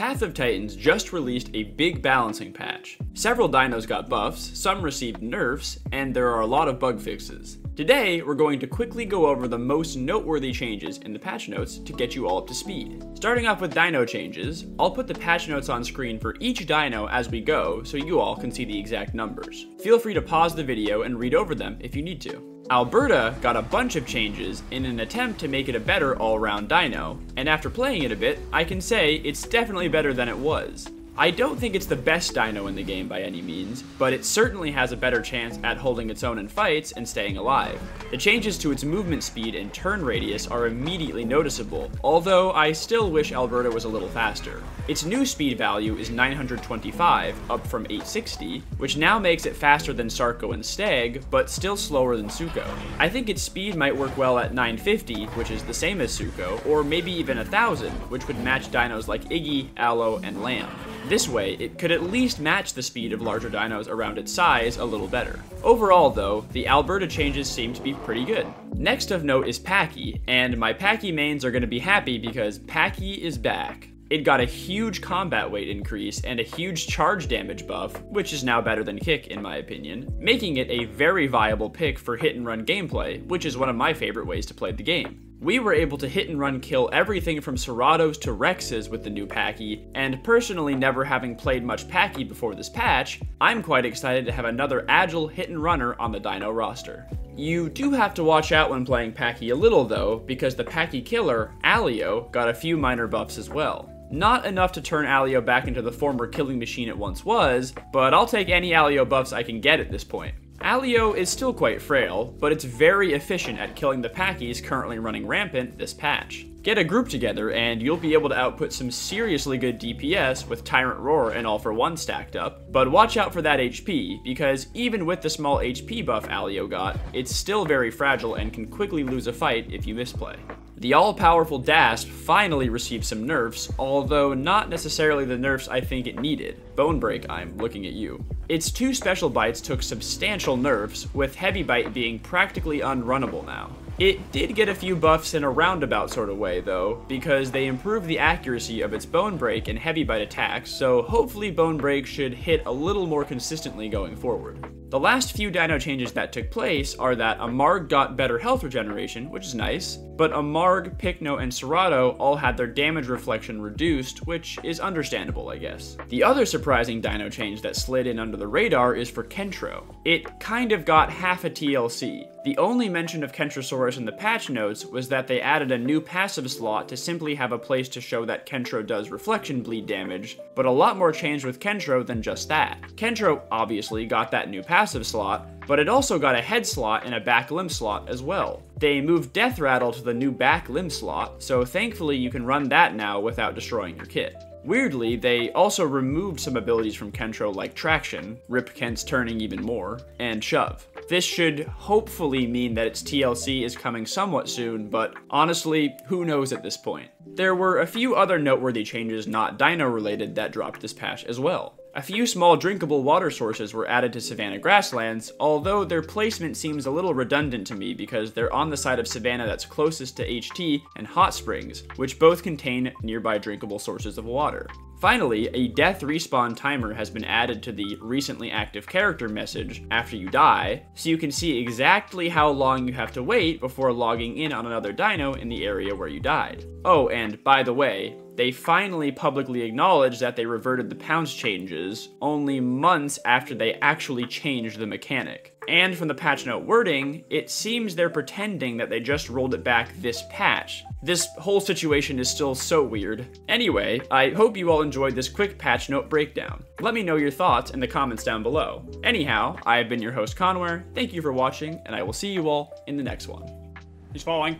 Path of Titans just released a big balancing patch. Several dinos got buffs, some received nerfs, and there are a lot of bug fixes. Today, we're going to quickly go over the most noteworthy changes in the patch notes to get you all up to speed. Starting off with Dino Changes, I'll put the patch notes on screen for each dino as we go so you all can see the exact numbers. Feel free to pause the video and read over them if you need to. Alberta got a bunch of changes in an attempt to make it a better all-round dino, and after playing it a bit, I can say it's definitely better than it was. I don't think it's the best dino in the game by any means, but it certainly has a better chance at holding its own in fights and staying alive. The changes to its movement speed and turn radius are immediately noticeable, although I still wish Alberta was a little faster. Its new speed value is 925, up from 860, which now makes it faster than Sarco and Stag, but still slower than Suco. I think its speed might work well at 950, which is the same as Suco, or maybe even 1000, which would match dinos like Iggy, Aloe, and Lamb. This way, it could at least match the speed of larger dinos around its size a little better. Overall though, the Alberta changes seem to be pretty good. Next of note is Pachy, and my Pachy mains are going to be happy because Pachy is back. It got a huge combat weight increase and a huge charge damage buff, which is now better than Kick in my opinion, making it a very viable pick for hit and run gameplay, which is one of my favorite ways to play the game. We were able to hit and run kill everything from Ceratos to Rexes with the new Pachy, and personally never having played much Pachy before this patch, I'm quite excited to have another agile hit and runner on the dino roster. You do have to watch out when playing Pachy a little though, because the Pachy killer, Alio, got a few minor buffs as well. Not enough to turn Alio back into the former killing machine it once was, but I'll take any Alio buffs I can get at this point. Alio is still quite frail, but it's very efficient at killing the Pachys currently running rampant this patch. Get a group together and you'll be able to output some seriously good DPS with Tyrant Roar and All for One stacked up, but watch out for that HP, because even with the small HP buff Alio got, it's still very fragile and can quickly lose a fight if you misplay. The all-powerful Dasp finally received some nerfs, although not necessarily the nerfs I think it needed. Bone Break, I'm looking at you. Its two special bites took substantial nerfs, with Heavy Bite being practically unrunnable now. It did get a few buffs in a roundabout sort of way though, because they improved the accuracy of its Bone Break and Heavy Bite attacks, so hopefully Bone Break should hit a little more consistently going forward. The last few dino changes that took place are that Amarg got better health regeneration, which is nice, but Amarg, Pycno, and Cerato all had their damage reflection reduced, which is understandable, I guess. The other surprising dino change that slid in under the radar is for Kentro. It kind of got half a TLC. The only mention of Kentrosaurus in the patch notes was that they added a new passive slot to simply have a place to show that Kentro does reflection bleed damage, but a lot more changed with Kentro than just that. Kentro obviously got that new passive slot, but it also got a head slot and a back limb slot as well. They moved Death Rattle to the new back limb slot, so thankfully you can run that now without destroying your kit. Weirdly, they also removed some abilities from Kentro like Traction, Rip Kent's turning even more, and Shove. This should hopefully mean that its TLC is coming somewhat soon, but honestly, who knows at this point. There were a few other noteworthy changes not dino related that dropped this patch as well. A few small drinkable water sources were added to Savannah grasslands, although their placement seems a little redundant to me because they're on the side of Savannah that's closest to HT and Hot Springs, which both contain nearby drinkable sources of water. Finally, a death respawn timer has been added to the recently active character message after you die, so you can see exactly how long you have to wait before logging in on another dino in the area where you died. Oh, and by the way, they finally publicly acknowledged that they reverted the Pounce changes only months after they actually changed the mechanic. And from the patch note wording, it seems they're pretending that they just rolled it back this patch. This whole situation is still so weird. Anyway, I hope you all enjoyed this quick patch note breakdown. Let me know your thoughts in the comments down below. Anyhow, I have been your host Conware, thank you for watching, and I will see you all in the next one. He's falling.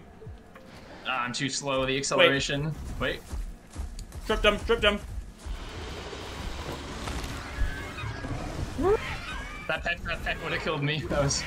I'm too slow, the acceleration. Wait. Tripped him, tripped him. That pet would have killed me. That was...